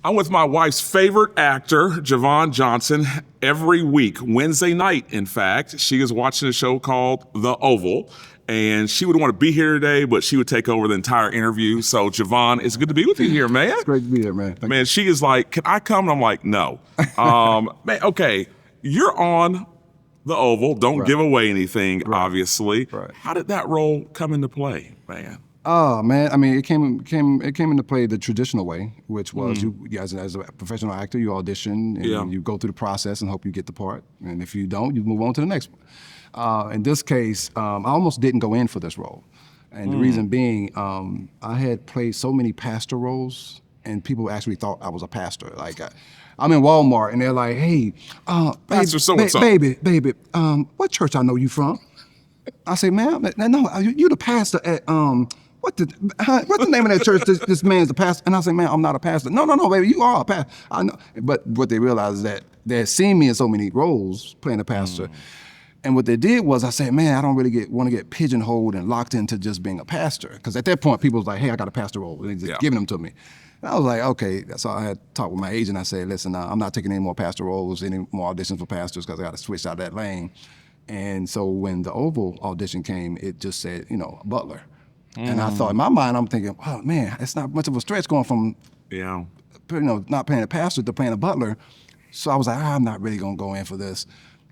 I'm with my wife's favorite actor, Javon Johnson, every week, Wednesday night, in fact. She is watching a show called The Oval, and she would want to be here today, but she would take over the entire interview. So, Javon, it's good to be with you here, man. It's great to be here, man. Thank Man, you. she is like, can I come? And I'm like, no. Man, okay, you're on The Oval. Don't give away anything, obviously. Right. How did that role come into play, man? Oh man, I mean, it came into play the traditional way, which was you as a professional actor, you audition and you go through the process and hope you get the part, and if you don't, you move on to the next one. In this case, I almost didn't go in for this role, and the reason being, I had played so many pastor roles, and people actually thought I was a pastor. Like, I'm in Walmart, and they're like, "Hey, Pastor so-and-so. baby, what church I know you from?" I say, "Man, no, you the pastor at what's the name of that church? This man's the pastor." And I say, "Man, I'm not a pastor." No, baby, you are a pastor. I know. But what they realized is that they had seen me in so many roles playing a pastor. And what they did was I said, "Man, I don't really want to get pigeonholed and locked into just being a pastor." Because at that point, people was like, "Hey, I got a pastor role." And they just giving them to me. And I was like, okay. So I had talked with my agent. I said, "Listen, I'm not taking any more pastor roles, any more auditions for pastors because I got to switch out of that lane." And so when the Oval audition came, it just said, butler. And I thought in my mind, I'm thinking, oh man, it's not much of a stretch going from, not playing a pastor to playing a butler. So I was like, I'm not really gonna go in for this.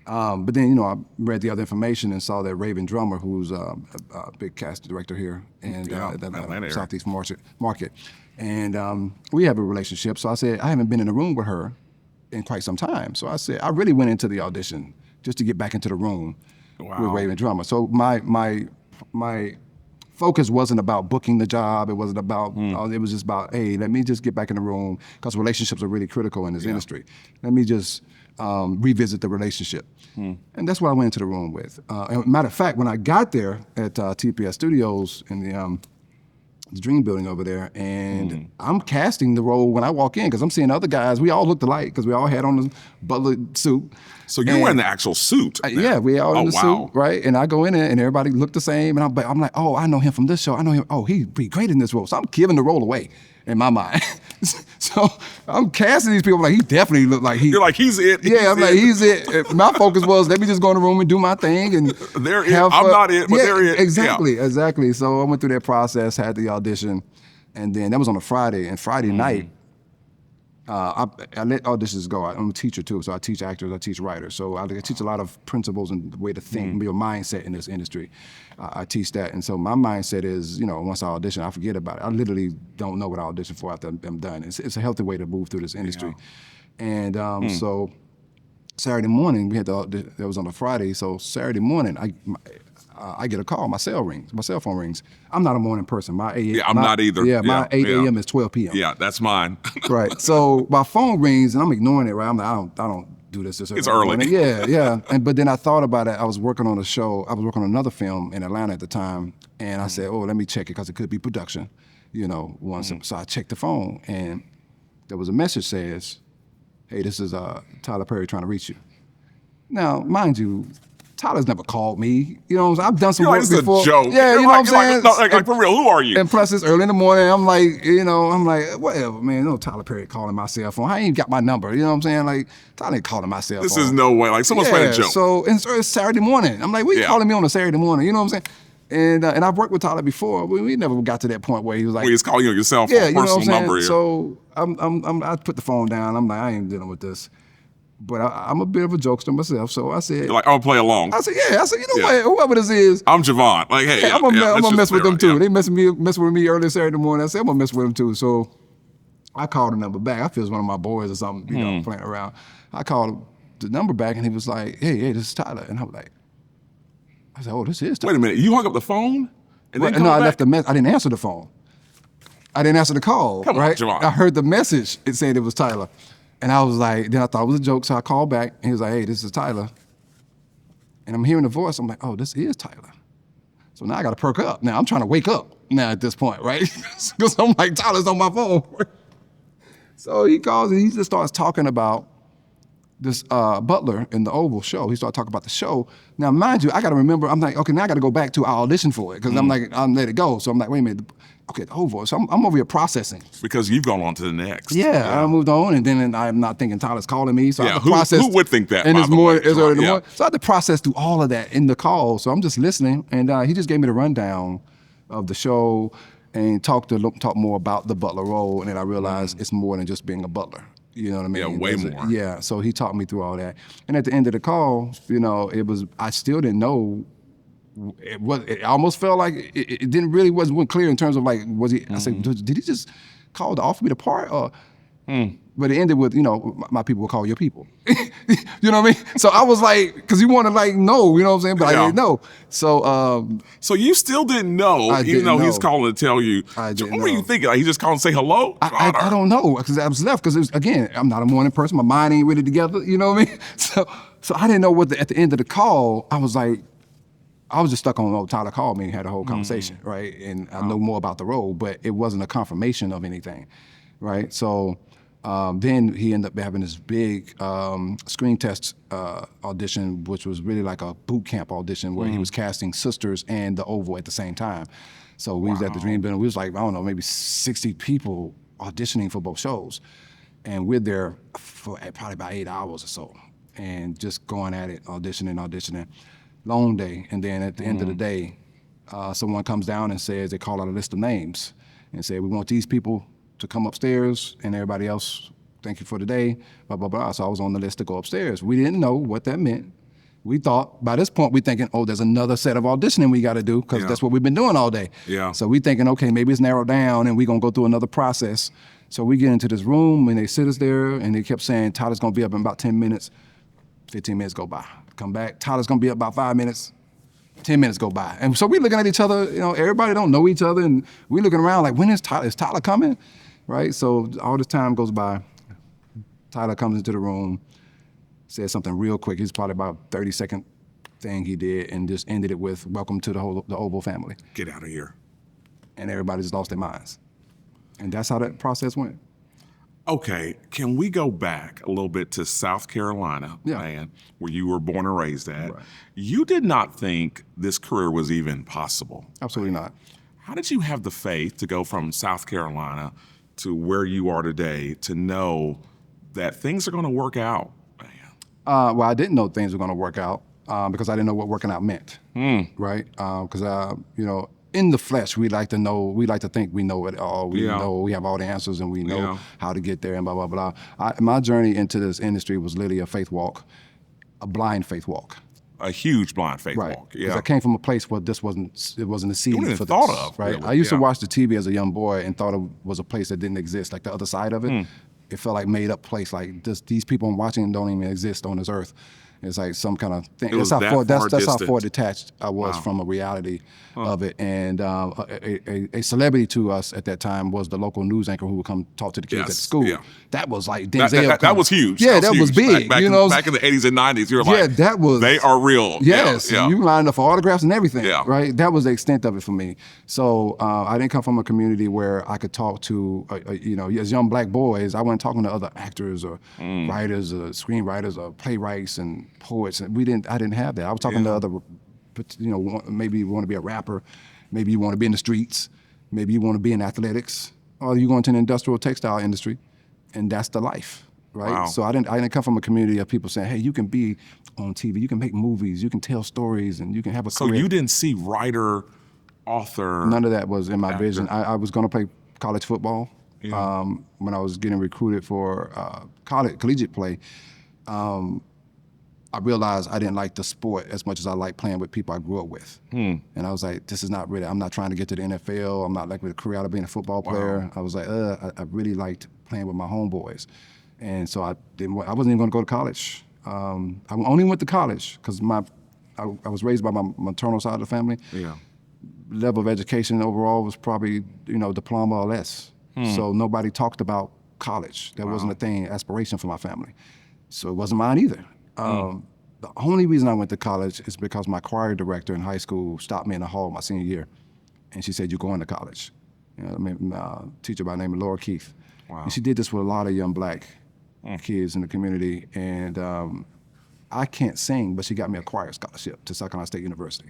But then, I read the other information and saw that Raven Drummer, who's a big cast director here in the Southeast market. And we have a relationship. So I said, I haven't been in a room with her in quite some time. So I said, I really went into the audition just to get back into the room with Raven Drummer. So my focus wasn't about booking the job. It wasn't about, it was just about, hey, let me just get back in the room because relationships are really critical in this industry. Let me just revisit the relationship. And that's what I went into the room with. And matter of fact, when I got there at TPS Studios in the Dream Building over there, and I'm casting the role when I walk in because I'm seeing other guys. We all looked alike because we all had on the butler suit. So you're wearing the actual suit? Yeah, we all in the suit, right? And I go in there and everybody looked the same, and I'm like, oh, I know him from this show. I know him. Oh, he'd be great in this role. So I'm giving the role away in my mind. So I'm casting these people like he definitely looked like he. You're like he's it. Yeah, I'm like he's it. My focus was let me just go in the room and do my thing and. They're it. I'm not it, but they're it. Exactly. So I went through that process, had the audition, and then that was on a Friday. And Friday night, I let auditions go. I'm a teacher too, so I teach actors, I teach writers. So I teach a lot of principles and the way to think, your mindset in this industry. I teach that, and so my mindset is, once I audition, I forget about it. I literally don't know what I audition for after I'm done. It's a healthy way to move through this industry. And so Saturday morning, that was on a Friday, so Saturday morning, I get a call, my cell phone rings. I'm not a morning person. I'm not either. Yeah, my 8 a.m. is 12 p.m. Yeah, that's mine. Right, so my phone rings and I'm ignoring it, right? I'm like, I don't do this. It's early. Yeah. But then I thought about it. I was working on a show. I was working on another film in Atlanta at the time. And I said, oh, let me check it because it could be production, once. So I checked the phone and there was a message says, hey, this is Tyler Perry trying to reach you. Now, mind you, Tyler's never called me. I've done some work before. It's a joke. Yeah, you're what I'm saying? Like for real, who are you? And plus it's early in the morning. I'm like, whatever, man. No Tyler Perry calling my cell phone. I ain't got my number. You know what I'm saying? Like, Tyler ain't calling my cell phone. This is no way. Like someone's playing a joke. So it's Saturday morning. I'm like, what you calling me on a Saturday morning? You know what I'm saying? And I've worked with Tyler before. We never got to that point where he was like, he's calling you on your cell phone, personal number. Here. So I put the phone down. I'm like, I ain't dealing with this. But I'm a bit of a jokester myself, so I said, you're like, I'll play along. I said, what, whoever this is. I'm Javon. Like, hey, I'm gonna mess with them too. They messing with me early Saturday morning. I said, I'm gonna mess with them too. So I called the number back. I feel it's one of my boys or something, playing around. I called the number back and he was like, hey, this is Tyler. And I was like, oh, this is Tyler. Wait a minute, you hung up the phone? And then I left the message. I didn't answer the phone. I didn't answer the call, Come right? on, Javon. I heard the message. It said it was Tyler. And I was like, then I thought it was a joke, so I called back, and he was like, hey, this is Tyler. And I'm hearing the voice, I'm like, oh, this is Tyler. So now I gotta perk up. Now I'm trying to wake up now at this point, right? Because I'm like, Tyler's on my phone. So he calls and he just starts talking about this butler in the Oval show. He started talking about the show. Now, mind you, I got to remember, I'm like, okay, now I got to go back to our audition for it because I'm like, I'm let it go. So I'm like, wait a minute. Okay, the Oval. So I'm over here processing. Because you've gone on to the next. Yeah, I moved on, and then I'm not thinking Tyler's calling me. So I have to process. Who would think that? And by it's the more, way? it's early in the Yeah. morning. So I had to process through all of that in the call. So I'm just listening, and he just gave me the rundown of the show and talked more about the butler role, and then I realized it's more than just being a butler. You know what I mean? Yeah, way more. Yeah, so he taught me through all that. And at the end of the call, I still didn't know. It almost felt like it didn't really wasn't clear in terms of like, was he, I said, did he just call to offer me the part? Or, But it ended with, my people will call your people. You know what I mean? So I was like, because you want to like know, you know what I'm saying? But I didn't know. So So you still didn't know, even though he's calling to tell you. I didn't What were you know. thinking? Like, he just called and say hello? I don't know, because I was left, because again, I'm not a morning person. My mind ain't really together, you know what I mean? So I didn't know at the end of the call, I was just stuck on, Tyler called me and had a whole conversation, right? And I know more about the role, but it wasn't a confirmation of anything, right? So then he ended up having this big screen test audition, which was really like a boot camp audition where he was casting Sisters and The Oval at the same time. So we was at the Dream Building. We was like, I don't know, maybe 60 people auditioning for both shows. And we're there for probably about 8 hours or so, and just going at it, auditioning. Long day, and then at the end of the day, someone comes down and says, they call out a list of names and say, we want these people to come upstairs, and everybody else, thank you for the day, blah, blah, blah. So I was on the list to go upstairs. We didn't know what that meant. We thought, by this point, we're thinking, oh, there's another set of auditioning we got to do, because that's what we've been doing all day. Yeah. So we thinking, okay, maybe it's narrowed down, and we're going to go through another process. So we get into this room, and they sit us there, and they kept saying, Tyler's going to be up in about 10 minutes. 15 minutes go by. Come back. Tyler's gonna be up about 5 minutes. 10 minutes go by. And so we looking at each other, everybody don't know each other, and we looking around like, when is Tyler? Is Tyler coming? Right? So all this time goes by. Tyler comes into the room, says something real quick. It's probably about a 30-second thing he did, and just ended it with, welcome to the Oval family. Get out of here. And everybody just lost their minds. And that's how that process went. Okay, can we go back a little bit to South Carolina, man, where you were born and raised at? Right. You did not think this career was even possible. Absolutely not. How did you have the faith to go from South Carolina to where you are today to know that things are going to work out, man? Well, I didn't know things were going to work out because I didn't know what working out meant, right? Because, in the flesh, we like to think we know it all. We know we have all the answers, and we know how to get there, and blah, blah, blah. My journey into this industry was literally a faith walk, a blind faith walk. A huge blind faith Right. walk. Because I came from a place where it wasn't a seed even for thought this, of, right? really. I used to watch the TV as a young boy and thought it was a place that didn't exist, like the other side of it. It felt like made up place, like these people I'm watching don't even exist on this earth. It's like some kind of thing. That's how far detached I was from a reality of it. And a celebrity to us at that time was the local news anchor who would come talk to the kids at the school. Yeah. That was like Denzel. That was huge. Yeah, that was big. Back in the 80s and 90s, you were like, that was, they are real. Yes, Yeah. you lined up for autographs and everything, Yeah. right? That was the extent of it for me. So I didn't come from a community where I could talk to, as young black boys, I wasn't talking to other actors or writers or screenwriters or playwrights and poets. And I didn't have that. I was talking to other, maybe you want to be a rapper, maybe you want to be in the streets, maybe you want to be in athletics, or you go into the industrial textile industry, and that's the life, right? Wow. So I didn't come from a community of people saying, hey, you can be on TV, you can make movies, you can tell stories, and you can have a career. So you didn't see writer, author. None of that was in my vision. I was going to play college football. When I was getting recruited for collegiate play. I realized I didn't like the sport as much as I liked playing with people I grew up with. And I was like, this is not really, I'm not trying to get to the NFL. I'm not like with a career out of being a football player. I was like, I really liked playing with my homeboys. And so I wasn't even gonna go to college. I only went to college because I was raised by my maternal side of the family. Yeah. Level of education overall was probably, diploma or less. So nobody talked about college. That wasn't a thing, aspiration for my family. So it wasn't mine either. The only reason I went to college is because my choir director in high school stopped me in the hall my senior year, and she said, "You're going to college." Teacher by the name of Laura Keith. Wow. And she did this with a lot of young black kids in the community, and I can't sing, but she got me a choir scholarship to South Carolina State University.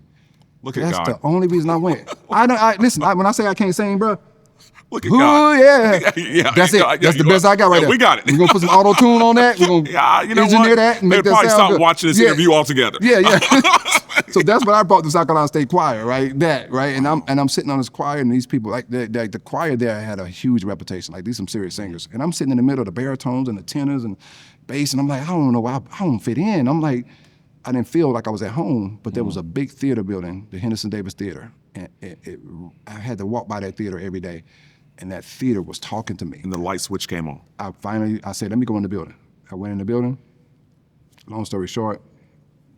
Look at That's God. the only reason I went. Listen. When I say I can't sing, bro. Look at Ooh, God. yeah. Yeah, That's it. That's the best I got right there. We got it. We're gonna put some auto tune on that. We're gonna You know engineer what? that and make They'd that probably sound stop good. watching this interview altogether. Yeah. So that's what I brought to South Carolina State Choir, right? And I'm sitting on this choir, and these people, like the choir there had a huge reputation. Like, these some serious singers, and I'm sitting in the middle of the baritones and the tenors and bass, and I'm like, I don't know, I don't fit in. I'm like, I didn't feel like I was at home, but there was a big theater building, the Henderson Davis Theater, and I had to walk by that theater every day, and that theater was talking to me. And the light switch came on. I said, let me go in the building. I went in the building. Long story short,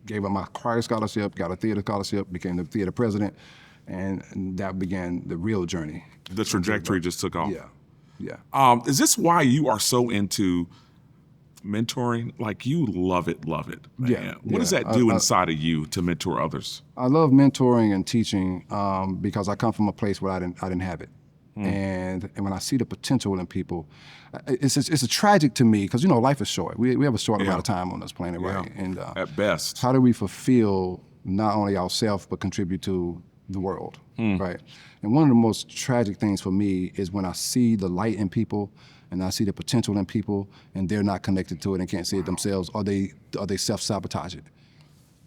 gave up my choir scholarship, got a theater scholarship, became the theater president, and that began the real journey. The trajectory just took off. Yeah. Is this why you are so into mentoring? Like, you love it, man. Yeah, What does that do inside of you to mentor others? I love mentoring and teaching because I come from a place where I didn't have it. And when I see the potential in people, it's a tragic to me because, life is short. We have a short amount of time on this planet, right? And at best. how do we fulfill not only ourselves but contribute to the world, right? And one of the most tragic things for me is when I see the light in people and I see the potential in people and they're not connected to it and can't see it themselves, or they self-sabotage it.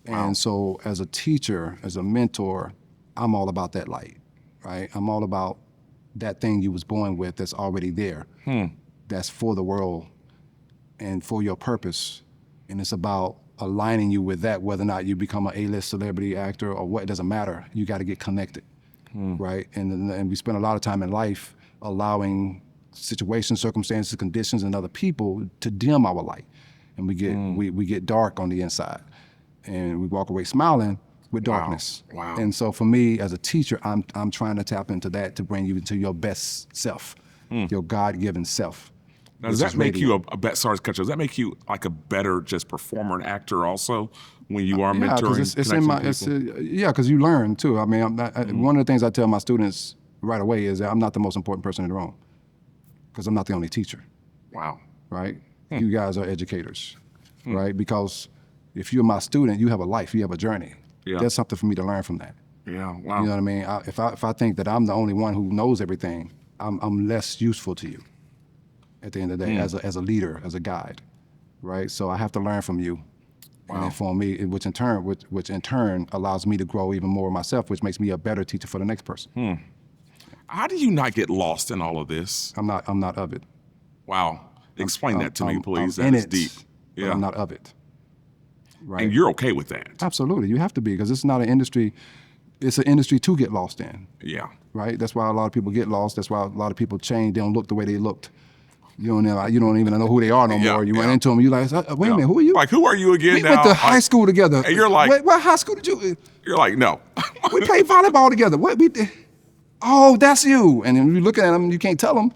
And so as a teacher, as a mentor, I'm all about that light, right? I'm all about that thing you was born with that's already there, that's for the world and for your purpose. And it's about aligning you with that, whether or not you become an A-list celebrity actor or what, it doesn't matter. You got to get connected, right? And we spend a lot of time in life allowing situations, circumstances, conditions, and other people to dim our light. And we get dark on the inside. And we walk away smiling with darkness. Wow. And so for me as a teacher, I'm trying to tap into that to bring you into your best self, your God-given self. Now, does that make you a better? Sorry to cut you. Does that make you like a better just performer and actor also when you are mentoring? Because you learn too. I mean, one of the things I tell my students right away is that I'm not the most important person in the room because I'm not the only teacher. Wow. Right? You guys are educators, right? Because if you're my student, you have a life, you have a journey. Yeah. There's something for me to learn from that. Yeah. Wow. You know what I mean? If I think that I'm the only one who knows everything, I'm less useful to you at the end of the day as a leader, as a guide, right? So I have to learn from you and inform me, which in turn allows me to grow even more myself, which makes me a better teacher for the next person. How do you not get lost in all of this? I'm not of it. Wow. Explain that to me, please. I'm That is in deep. But I'm not of it. Right. And you're okay with that? Absolutely. You have to be, because it's not an industry. It's an industry to get lost in. Yeah. Right. That's why a lot of people get lost. That's why a lot of people change. They don't look the way they looked. You don't even know who they are no more. You run into them. You like, wait a minute, who are you? Like, who are you again? We now? went to high school together. And you're like, what high school did you? You're like, no. We played volleyball together. What we did? Oh, that's you. And then you look at them, you can't tell them.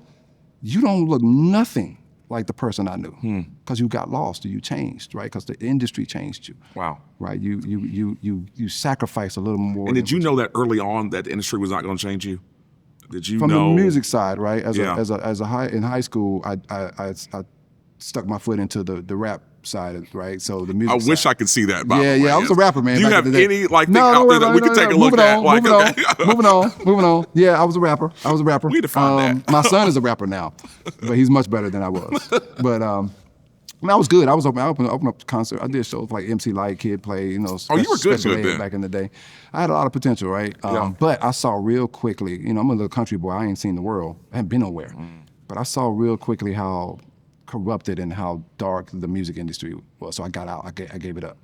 You don't look nothing like the person I knew, because you got lost or you changed, right? Because the industry changed you. Wow. Right. You sacrificed a little more. And did you know that early on that the industry was not going to change you? Did you from know? the music side, right? In high school, I stuck my foot into the rap side, right? So the music. I wish I could see that. By the way. I was a rapper, man. Do you have any like thing no, out there that we could take a look at? Like, moving on. Yeah, I was a rapper. We define that. My son is a rapper now, but he's much better than I was. But I was good. I opened up the concert. I did shows like MC Light, Kid Play, you were good then. Back in the day. I had a lot of potential, right? But I saw real quickly, I'm a little country boy. I ain't seen the world. I haven't been nowhere. But I saw real quickly how corrupted and how dark the music industry was. So I got out. I gave it up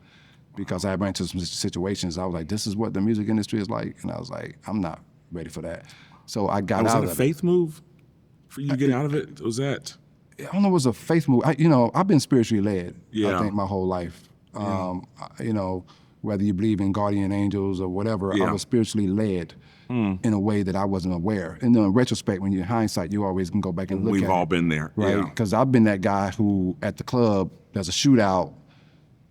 because I ran into some situations. I was like, this is what the music industry is like. And I was like, I'm not ready for that. So I got out of it. Was that a faith move for you to get out of it? Was that? I don't know, it was a faith move. I've been spiritually led, I think, my whole life. Whether you believe in guardian angels or whatever, I was spiritually led in a way that I wasn't aware. And then in retrospect, when you're in hindsight, you always can go back and look at it. We've all been there. Right? Because I've been that guy who, at the club, there's a shootout,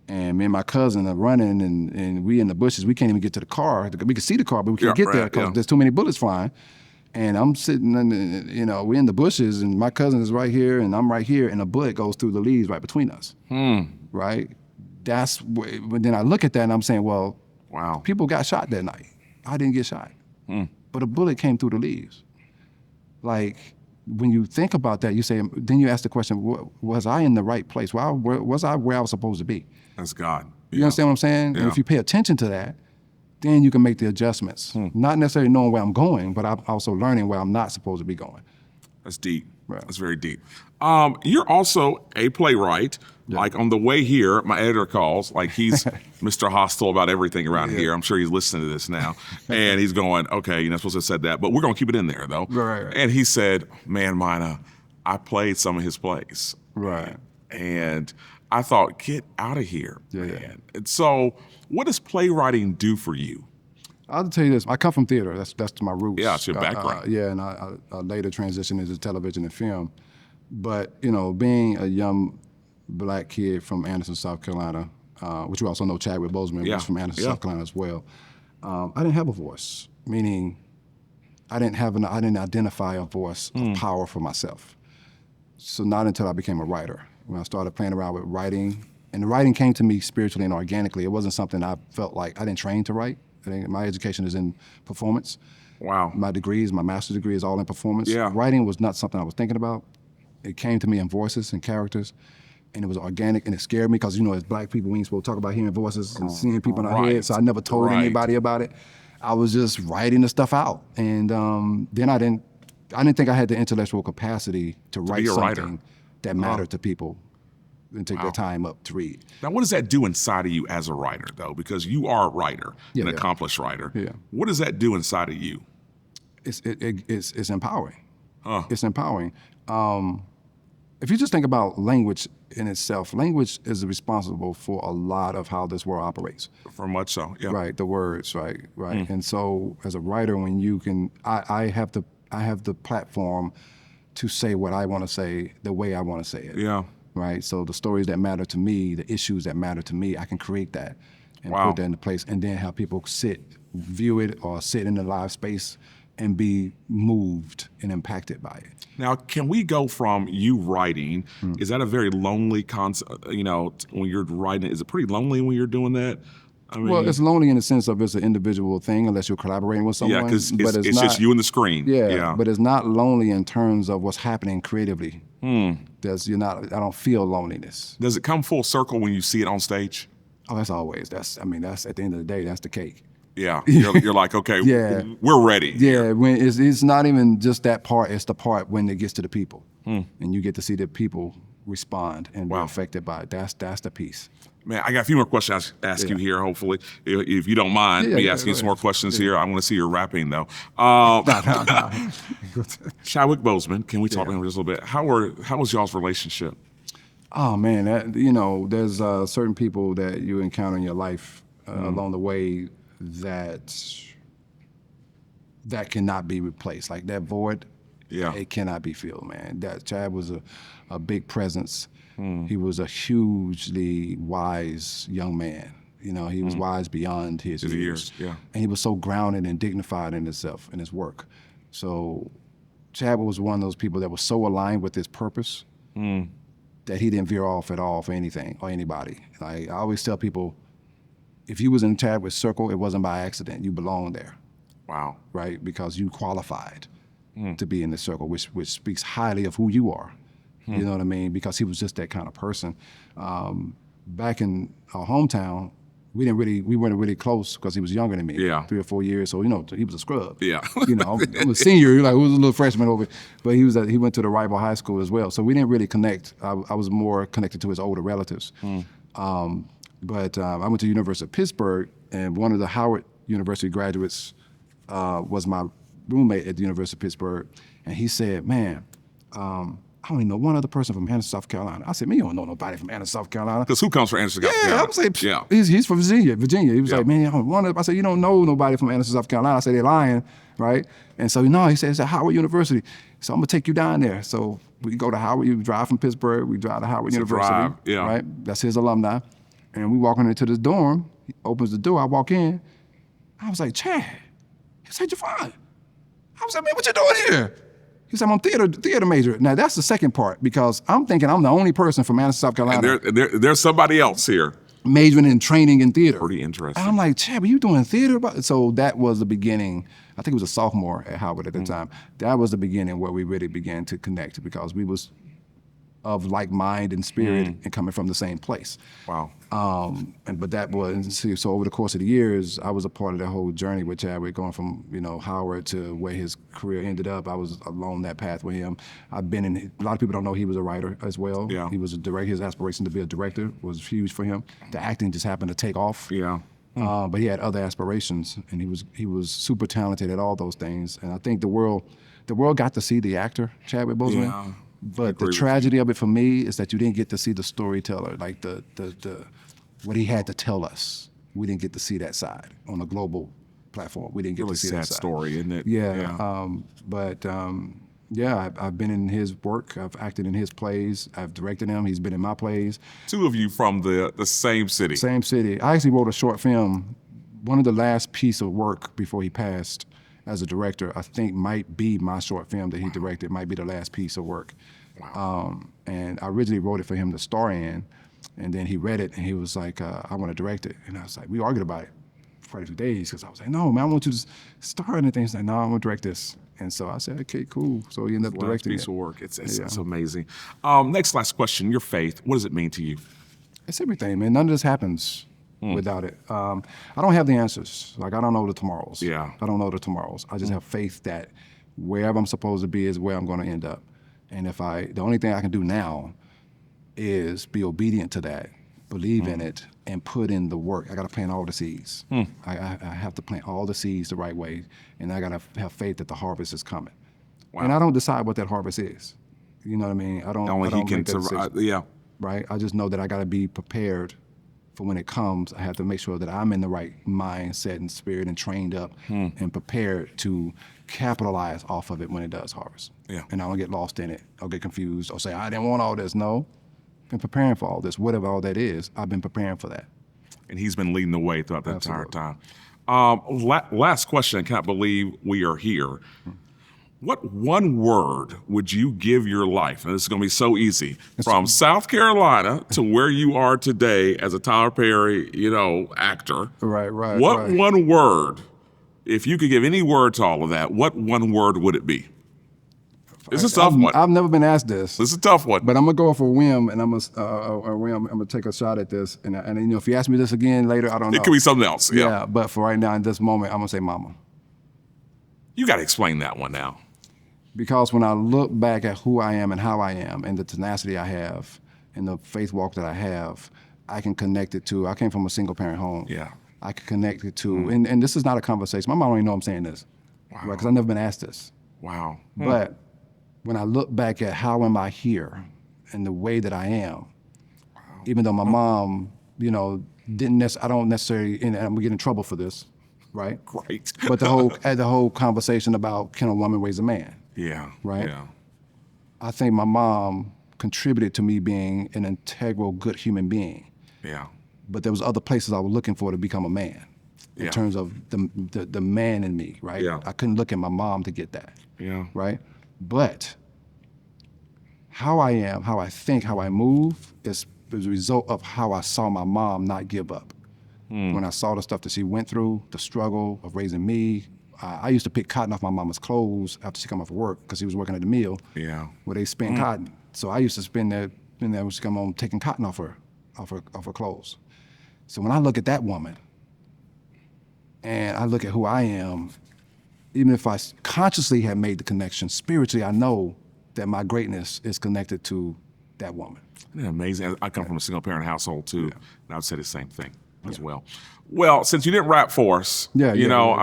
and me and my cousin are running, and we in the bushes. We can't even get to the car. We can see the car, but we can't get there because there's too many bullets flying. And I'm sitting in we're in the bushes, and my cousin is right here, and I'm right here, and a bullet goes through the leaves right between us. Right? But then I look at that and I'm saying, well, Wow. people got shot that night. I didn't get shot. But a bullet came through the leaves. Like, when you think about that, then you ask the question, was I in the right place? Was I where I was supposed to be? That's God. You understand what I'm saying? Yeah. And if you pay attention to that, then you can make the adjustments. Not necessarily knowing where I'm going, but I'm also learning where I'm not supposed to be going. That's deep. Right. That's very deep. You're also a playwright. Yeah. Like on the way here, my editor calls, like he's Mr. Hostile about everything around here. I'm sure he's listening to this now. And he's going, okay, you're not supposed to have said that, but we're going to keep it in there though. Right. And he said, man, Mina, I played some of his plays. Right. And I thought, get out of here, man. Yeah. And so what does playwriting do for you? I'll tell you this. I come from theater. That's my roots. Yeah, it's your background. And I later transitioned into television and film. But, being a young black kid from Anderson, South Carolina, which you also know Chadwick Boseman was from Anderson, South Carolina as well. I didn't have a voice, meaning I didn't identify a voice of power for myself. So not until I became a writer, when I started playing around with writing, and the writing came to me spiritually and organically. It wasn't something I felt like I didn't train to write. My education is in performance. Wow. My master's degree is all in performance. Yeah. Writing was not something I was thinking about. It came to me in voices and characters, and it was organic, and it scared me because, as black people, we ain't supposed to talk about hearing voices and seeing people in our head, so I never told anybody about it. I was just writing the stuff out, and then I didn't think I had the intellectual capacity to write something that mattered to people and take their time up to read. Now, what does that do inside of you as a writer, though? Because you are a writer, an accomplished writer. Yeah. What does that do inside of you? It's empowering. It's empowering. If you just think about language in itself, language is responsible for a lot of how this world operates. For much so, yeah. Right, the words, right. And so, as a writer, when you can, I have the platform to say what I want to say the way I want to say it. Yeah. Right. So the stories that matter to me, the issues that matter to me, I can create that and put that into place, and then have people view it, or sit in the live space and be moved and impacted by it. Now, can we go from you writing? Is that a very lonely concept? When you're writing, is it pretty lonely when you're doing that? I mean, well, it's lonely in the sense of it's an individual thing unless you're collaborating with someone. Yeah, because it's just you and the screen. Yeah, but it's not lonely in terms of what's happening creatively. I don't feel loneliness. Does it come full circle when you see it on stage? Oh, that's always. That's at the end of the day, that's the cake. Yeah, you're like, okay, we're ready. Yeah, when it's not even just that part. It's the part when it gets to the people, and you get to see the people respond and be affected by it. That's the piece. Man, I got a few more questions to ask you here, hopefully. If you don't mind me asking you some more questions here. I want to see your rapping, though. Chadwick Boseman, can we talk about him just a little bit? How was y'all's relationship? Oh, man, there's certain people that you encounter in your life along the way that cannot be replaced. Like that void, it cannot be filled, man. That Chad was a big presence. He was a hugely wise young man. He was wise beyond his years. Yeah. And he was so grounded and dignified in himself and his work. So Chad was one of those people that was so aligned with his purpose that he didn't veer off at all for anything or anybody. Like, I always tell people, if you was in Chadwick's circle, it wasn't by accident. You belonged there. Wow. Right? Because you qualified to be in the circle, which speaks highly of who you are. You know what I mean? Because he was just that kind of person. Back in our hometown, we weren't really close because he was younger than me. Yeah. 3 or 4 years. So, he was a scrub. Yeah. I'm a senior, like, he was a little freshman over, but he went to the rival high school as well. So we didn't really connect. I was more connected to his older relatives. But I went to the University of Pittsburgh, and one of the Howard University graduates was my roommate at the University of Pittsburgh. And he said, man, I only know one other person from Anderson, South Carolina. I said, man, you don't know nobody from Anderson, South Carolina. Because who comes from Anderson, South Carolina? I was like, he's from Virginia. He was like, man, I said, you don't know nobody from Anderson, South Carolina. I said, they're lying, right? And so, he said, it's at Howard University. So I'm going to take you down there. So we go to Howard. You drive from Pittsburgh. We drive to Howard University. Right? That's his alumni. And we walking into this dorm. He opens the door. I walk in. I was like, Chad. He said, Javon. I was like, man, what you doing here? He said, I'm a theater major. Now, that's the second part, because I'm thinking I'm the only person from Madison, South Carolina. And there's somebody else here. Majoring in training in theater. Pretty interesting. And I'm like, Chad, were you doing theater? So that was the beginning. I think it was a sophomore at Howard at the time. That was the beginning where we really began to connect, because we was of like mind and spirit and coming from the same place. Wow. But that was, so over the course of the years, I was a part of that whole journey with Chadwick, going from, Howard to where his career ended up. I was along that path with him. I've been in, a lot of people don't know he was a writer as well. Yeah. He was a director. His aspiration to be a director was huge for him. The acting just happened to take off. Yeah. But he had other aspirations, and he was super talented at all those things. And I think the world got to see the actor, Chadwick Boseman. Yeah. But the tragedy of it for me is that you didn't get to see the storyteller, like the what he had to tell us. We didn't get to see that side on a global platform. We didn't get Really to see sad that side. story, isn't it? Yeah. I've been in his work. I've acted in his plays. I've directed him. He's been in my plays. Two of you from the same city. Same city. I actually wrote a short film. One of the last piece of work before he passed as a director, I think might be my short film that he directed, might be the last piece of work. Wow. And I originally wrote it for him to star in, and then he read it and he was like, I want to direct it. And I was like, we argued about it for quite a few days, because I was like, no, man, I want you to star in it. And he's like, no, I'm going to direct this. And so I said, okay, cool. So he ended up directing piece it. of work. It's amazing. Last question. Your faith. What does it mean to you? It's everything, man. None of this happens without it. I don't have the answers. Like, I don't know the tomorrows. Yeah. I don't know the tomorrows. I just have faith that wherever I'm supposed to be is where I'm going to end up. And the only thing I can do now is be obedient to that, believe in it, and put in the work. I got to plant all the seeds. I have to plant all the seeds the right way, and I got to have faith that the harvest is coming. Wow. And I don't decide what that harvest is. You know what I mean? I don't. Only I don't he can make that survive. decision. Yeah. Right? I just know that I got to be prepared for when it comes. I have to make sure that I'm in the right mindset and spirit and trained up and prepared to capitalize off of it when it does harvest. Yeah. And I don't get lost in it. I'll get confused or say, I didn't want all this. No, I've been preparing for all this. Whatever all that is, I've been preparing for that. And he's been leading the way throughout the Absolutely. entire time. Last question. I can't believe we are here. What one word would you give your life? And this is going to be so easy. From South Carolina to where you are today as a Tyler Perry, actor. Right. What one word, if you could give any word to all of that, what one word would it be? This is a tough one. I've never been asked this. This is a tough one. But I'm gonna go off a whim, and I'm gonna take a shot at this. And if you ask me this again later, I don't know. It could be something else. Yeah. But for right now, in this moment, I'm gonna say mama. You got to explain that one now. Because when I look back at who I am and how I am, and the tenacity I have, and the faith walk that I have, I can connect it to. I came from a single parent home. Yeah. I can connect it to, and this is not a conversation. My mom don't even know I'm saying this, right? Because I've never been asked this. Wow. But when I look back at how am I here, and the way that I am, even though my mom, I don't necessarily, and I'm gonna get in trouble for this, right? Great. But the whole conversation about can a woman raise a man? Yeah. Right? Yeah. I think my mom contributed to me being an integral, good human being. Yeah. But there was other places I was looking for to become a man, in terms of the man in me, right? Yeah. I couldn't look at my mom to get that. Yeah. Right? But how I am, how I think, how I move is a result of how I saw my mom not give up. When I saw the stuff that she went through, the struggle of raising me. I used to pick cotton off my mama's clothes after she come off of work, because she was working at the mill. Yeah. Where they spin cotton. So I used to spend there when she come home taking cotton off her clothes. So when I look at that woman, and I look at who I am, even if I consciously have made the connection, spiritually I know that my greatness is connected to that woman. Isn't that amazing? I come from a single parent household too, and I would say the same thing as well. Well, since you didn't rap for us, I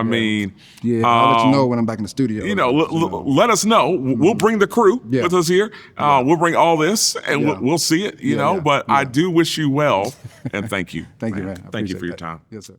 mean, I'll let you know when I'm back in the studio. Let us know. We'll bring the crew with us here. We'll bring all this, and we'll see it. But I do wish you well, and thank you. Thank you, man. Thank you for your time. Yes, sir.